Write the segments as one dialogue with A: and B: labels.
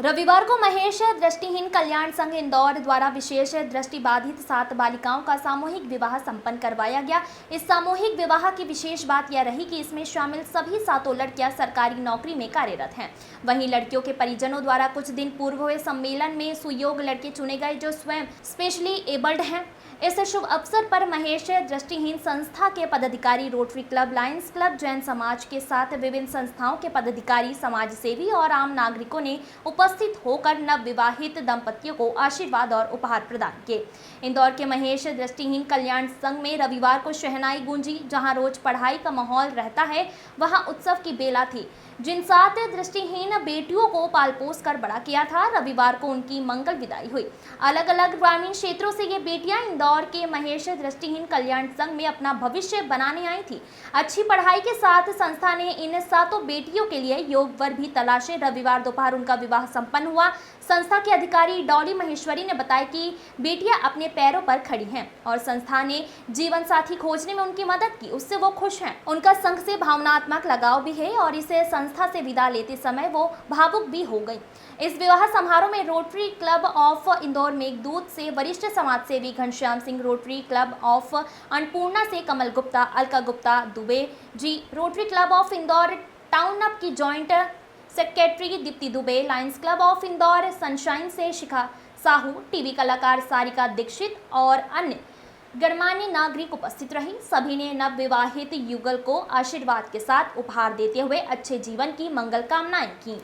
A: रविवार को महेश दृष्टिहीन कल्याण संघ इंदौर द्वारा विशेष दृष्टिबाधित 7 बालिकाओं का सामूहिक विवाह संपन्न करवाया गया। इस सामूहिक विवाह की विशेष बात यह रही कि इसमें शामिल सभी 7 लड़कियां सरकारी नौकरी में कार्यरत हैं। वहीं लड़कियों के परिजनों द्वारा कुछ दिन पूर्व हुए सम्मेलन में सुयोग्य लड़के चुने गए जो स्वयं स्पेशली एबल्ड हैं। इस शुभ अवसर पर महेश दृष्टिहीन संस्था के पदाधिकारी, rotary club, Lions club, Jain समाज के साथ विभिन्न संस्थाओं के पदाधिकारी, समाज सेवी और आम नागरिकों ने उपस्थित होकर नवविवाहित दंपतियों को आशीर्वाद और उपहार प्रदान किए। इंदौर के महेश दृष्टिहीन कल्याण संघ में रविवार को शहनाई गूंजी। जहां रोज पढ़ाई का माहौल रहता है, वहां उत्सव की बेला थी। जिन 7 दृष्टिहीन बेटियों को पाल पोस कर बड़ा किया था, रविवार को उनकी मंगल विदाई हुई। अलग अलग ग्रामीण क्षेत्रों से ये बेटियां इंदौर के महेश दृष्टिहीन कल्याण संघ में अपना भविष्य बनाने आई थी। अच्छी पढ़ाई के साथ संस्था ने इन 7 बेटियों के लिए योग्य वर भी तलाशे। रविवार दोपहर उनका विवाह संपन्न हुआ। संस्था के अधिकारी डॉली महेश्वरी ने बताया कि बेटियां अपने पैरों पर खड़ी हैं और संस्था ने जीवन साथी खोजने में उनकी मदद की, उससे वो खुश हैं। उनका संघ से भावनात्मक लगाव भी है और इसे संस्था से विदा लेते समय वो भावुक भी हो गई। इस विवाह समारोह में Rotary Club of Indore Meghdoot से वरिष्ठ समाज सेवी Ghanshyam Singh, Rotary Club of Annapurna से Kamal Gupta, Alka Gupta Dubey ji, Rotary Club of Indore Town Up की joint secretary Deepti Dubey, Lions Club of Indore Sunshine से शिखा साहू, टीवी कलाकार सारिका दीक्षित और अन्य गणमान्य नागरिक उपस्थित रही। सभी ने नवविवाहित युगल को आशीर्वाद के साथ उपहार देते हुए अच्छे जीवन की मंगल कामनाएं की।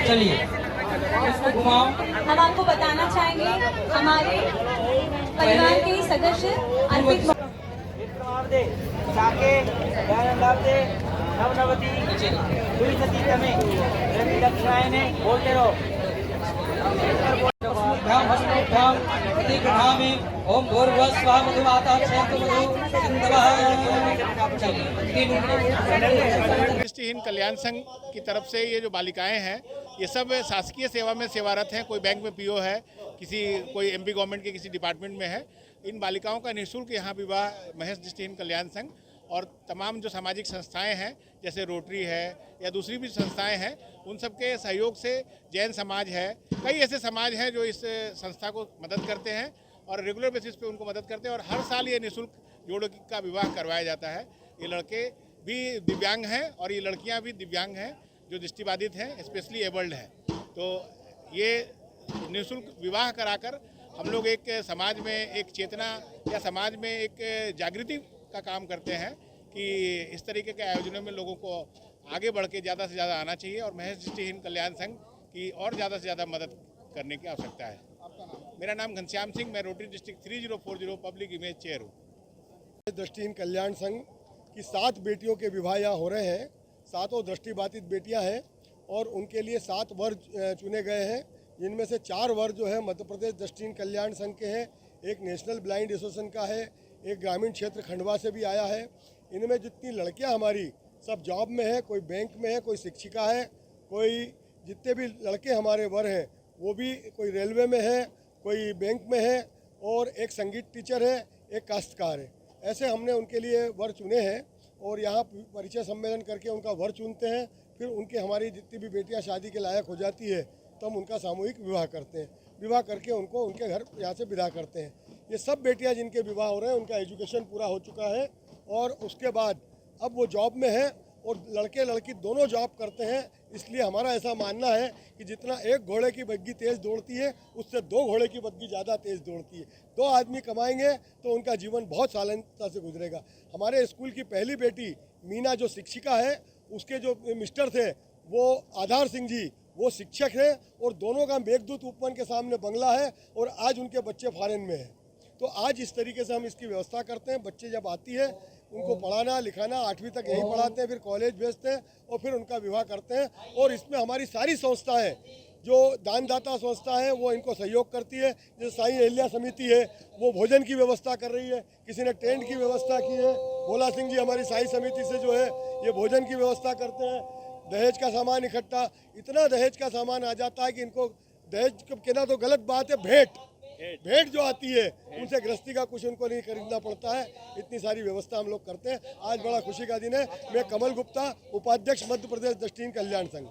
B: चलिए
C: हम आपको बताना चाहेंगे हमारे परिवार के सदस्य अर्पित
B: नवनवती दुई तमे दक्षिणायने बोलते रहो। ओम भूर्भुवः स्वः मधुमाता क्षेत्र मधु
D: दृष्टिहीन कल्याण संघ की तरफ से ये जो बालिकाएं हैं, ये सब शासकीय सेवा में सेवारत हैं। कोई बैंक में पीओ है, कोई एमपी गवर्नमेंट के किसी डिपार्टमेंट में है। इन बालिकाओं का निःशुल्क यहाँ विवाह महेश दृष्टिहीन कल्याण संघ और तमाम जो सामाजिक संस्थाएं हैं जैसे रोटरी है या दूसरी भी संस्थाएं हैं, उन सबके सहयोग से, जैन समाज है, कई ऐसे समाज हैं जो इस संस्था को मदद करते हैं और रेगुलर बेसिस पे उनको मदद करते हैं। और हर साल ये निःशुल्क जोड़ों का विवाह करवाया जाता है। ये लड़के भी दिव्यांग हैं और ये लड़कियां भी दिव्यांग हैं जो दृष्टिबाधित हैं, स्पेशली एबल्ड हैं। तो ये निःशुल्क विवाह कराकर हम लोग एक समाज में एक चेतना या समाज में एक जागृति का काम करते हैं कि इस तरीके के आयोजनों में लोगों को आगे बढ़ के ज़्यादा से ज़्यादा आना चाहिए और महेश दृष्टिहीन कल्याण संघ की और ज़्यादा से ज़्यादा मदद करने की आवश्यकता है। मेरा नाम घनश्याम सिंह, मैं rotary district 3040 public image chair हूँ।
E: दृष्टिहीन कल्याण संघ की 7 बेटियों के विवाह यहाँ हो रहे हैं। 7 दृष्टिबाधित बेटियाँ हैं और उनके लिए 7 वर चुने गए हैं, जिनमें से 4 वर जो है मध्य प्रदेश दृष्टिहीन कल्याण संघ के हैं, एक नेशनल ब्लाइंड एसोसिएशन का है, एक ग्रामीण क्षेत्र खंडवा से भी आया है। इनमें जितनी लड़कियां हमारी सब जॉब में है, कोई बैंक में है, कोई शिक्षिका है, कोई जितने भी लड़के हमारे वर हैं वो भी कोई रेलवे में है, कोई बैंक में है और एक संगीत टीचर है, एक काश्तकार है। ऐसे हमने उनके लिए वर चुने हैं और यहाँ परिचय सम्मेलन करके उनका वर चुनते हैं। फिर उनके हमारी जितनी भी बेटियाँ शादी के लायक हो जाती है तो हम उनका सामूहिक विवाह करते हैं। विवाह करके उनको उनके घर यहाँ से विदा करते हैं। ये सब बेटियां जिनके विवाह हो रहे हैं उनका एजुकेशन पूरा हो चुका है और उसके बाद अब वो जॉब में है और लड़के लड़की दोनों जॉब करते हैं। इसलिए हमारा ऐसा मानना है कि जितना एक घोड़े की बग्गी तेज़ दौड़ती है, उससे 2 घोड़े की बग्गी ज़्यादा तेज़ दौड़ती है। 2 आदमी कमाएंगे तो उनका जीवन बहुत शालीनता से गुजरेगा। हमारे स्कूल की पहली बेटी मीना जो शिक्षिका है, उसके जो मिस्टर थे वो आधार सिंह जी, वो शिक्षक हैं और दोनों का मेघदूत उपवन के सामने बंगला है और आज उनके बच्चे फॉरेन में हैं। तो आज इस तरीके से हम इसकी व्यवस्था करते हैं। बच्चे जब आती है उनको पढ़ाना लिखाना 8वीं तक यहीं पढ़ाते हैं, फिर कॉलेज भेजते हैं और फिर उनका विवाह करते हैं। और इसमें हमारी सारी संस्थाएं जो दानदाता संस्था है वो इनको सहयोग करती है। जैसे साईं अहिल्या समिति है, वो भोजन की व्यवस्था कर रही है, किसी ने टेंट की व्यवस्था की है। भोला सिंह जी हमारी साई समिति से जो है ये भोजन की व्यवस्था करते हैं। दहेज का सामान इकट्ठा, इतना दहेज का सामान आ जाता है कि इनको दहेज कहना तो गलत बात है, भेंट भेंट जो आती है उनसे गृहस्थी का कुछ उनको नहीं खरीदना पड़ता है। इतनी सारी व्यवस्था हम लोग करते हैं। आज बड़ा खुशी का दिन है। मैं कमल गुप्ता, उपाध्यक्ष मध्य प्रदेश दृष्टिहीन कल्याण संघ।